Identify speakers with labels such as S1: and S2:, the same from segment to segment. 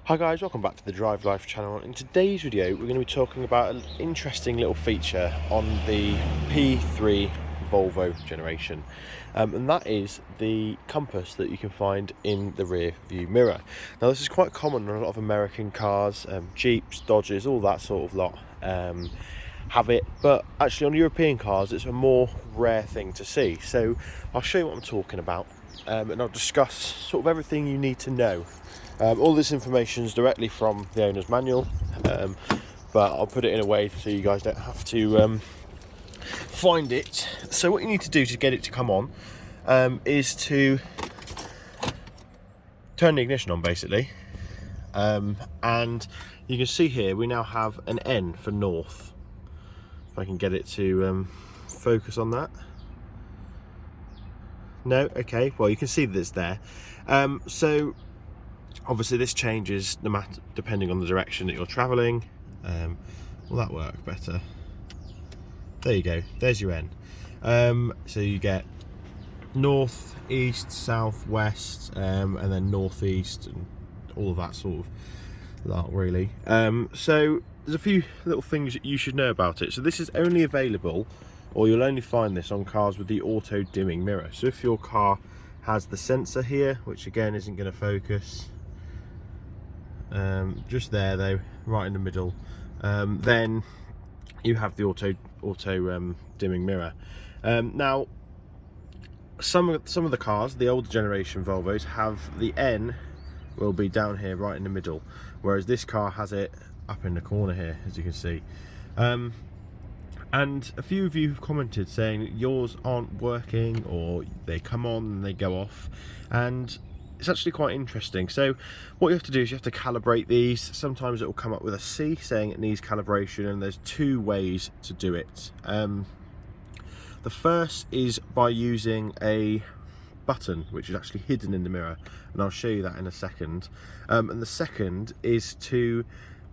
S1: Hi guys, welcome back to the Drive Life channel. In today's video we're going to be talking about an interesting little feature on the P3 Volvo generation, and that is the compass that you can find in the rear view mirror. Now this is quite common on a lot of American cars, Jeeps, Dodges, all that sort of lot have it, but actually on European cars it's a more rare thing to see. So I'll show you what I'm talking about, and I'll discuss sort of everything you need to know. All this information is directly from the owner's manual, but I'll put it in a way so you guys don't have to find it. So what you need to do to get it to come on is to turn the ignition on, basically, and you can see here we now have an N for north. If I can get it to focus on that. No? Okay, well you can see that it's there. So obviously this changes no matter, depending on the direction that you're travelling. Will that work better? There you go, there's your N. So you get north, east, south, west, and then northeast, and all of that sort of lot, really. So there's a few little things that you should know about it. So this is only available, or you'll only find this on cars with the auto dimming mirror. So if your car has the sensor here, which again isn't going to focus, just there though, right in the middle, then you have the auto dimming mirror. Now some of the cars, the older generation Volvos, have the N will be down here right in the middle, whereas this car has it up in the corner here, as you can see. And a few of you have commented saying yours aren't working, or they come on and they go off, and it's actually quite interesting. So what you have to do is you have to calibrate these. Sometimes it will come up with a C saying it needs calibration, and there's two ways to do it. The first is by using a button which is actually hidden in the mirror, and I'll show you that in a second. And the second is to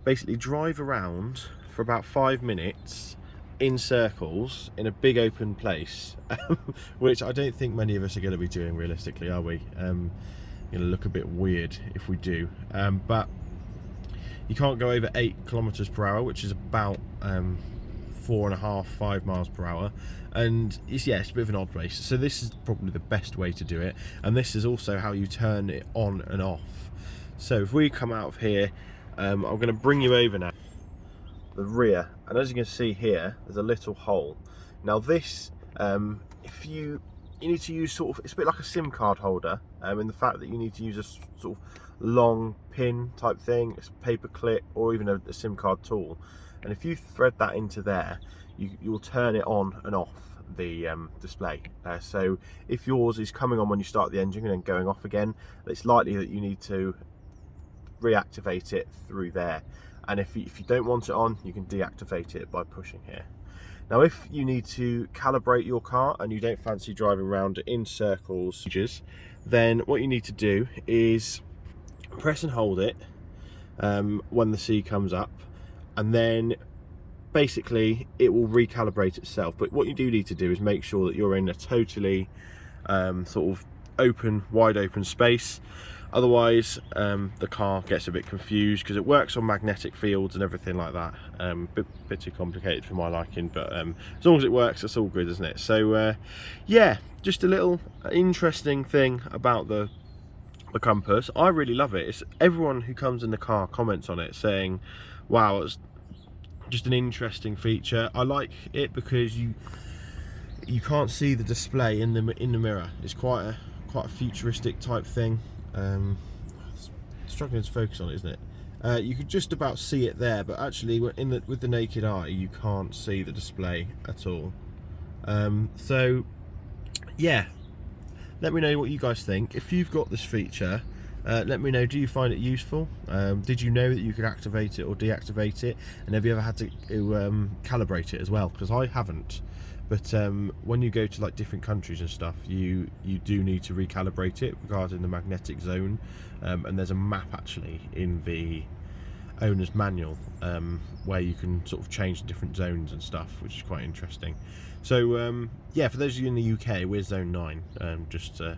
S1: basically drive around for about 5 minutes in circles in a big open place, which I don't think many of us are going to be doing realistically, are we? Going to look a bit weird if we do, but you can't go over 8 kilometers per hour, which is about 4.5–5 miles per hour, and it's a bit of an odd place. So this is probably the best way to do it, and this is also how you turn it on and off. So if we come out of here, I'm going to bring you over now the rear, and as you can see here there's a little hole. Now this, if you need to use sort of, it's a bit like a SIM card holder, in the fact that you need to use a sort of long pin type thing, it's a paper clip, or even a SIM card tool, and if you thread that into there, you'll turn it on and off the display. So if yours is coming on when you start the engine and then going off again, it's likely that you need to reactivate it through there, and if you don't want it on, you can deactivate it by pushing here. Now if you need to calibrate your car and you don't fancy driving around in circles, then what you need to do is press and hold it when the C comes up, and then basically it will recalibrate itself. But what you do need to do is make sure that you're in a totally sort of wide open space. Otherwise the car gets a bit confused, because it works on magnetic fields and everything like that. Bit too complicated for my liking, but as long as it works, it's all good, isn't it? So yeah, just a little interesting thing about the compass. I really love it. It's everyone who comes in the car comments on it saying, wow, it's just an interesting feature. I like it because you can't see the display in the mirror. It's quite a futuristic type thing. Struggling to focus on it, isn't it? You could just about see it there, but actually with the naked eye you can't see the display at all. So yeah, let me know what you guys think. If you've got this feature, let me know, do you find it useful? Did you know that you could activate it or deactivate it, and have you ever had to calibrate it as well? Because I haven't. But when you go to like different countries and stuff, you do need to recalibrate it regarding the magnetic zone, and there's a map actually in the owner's manual where you can sort of change the different zones and stuff, which is quite interesting. So yeah, for those of you in the UK, we're zone 9, just to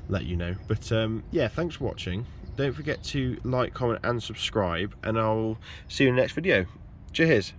S1: let you know. But yeah, thanks for watching. Don't forget to like, comment and subscribe, and I'll see you in the next video. Cheers.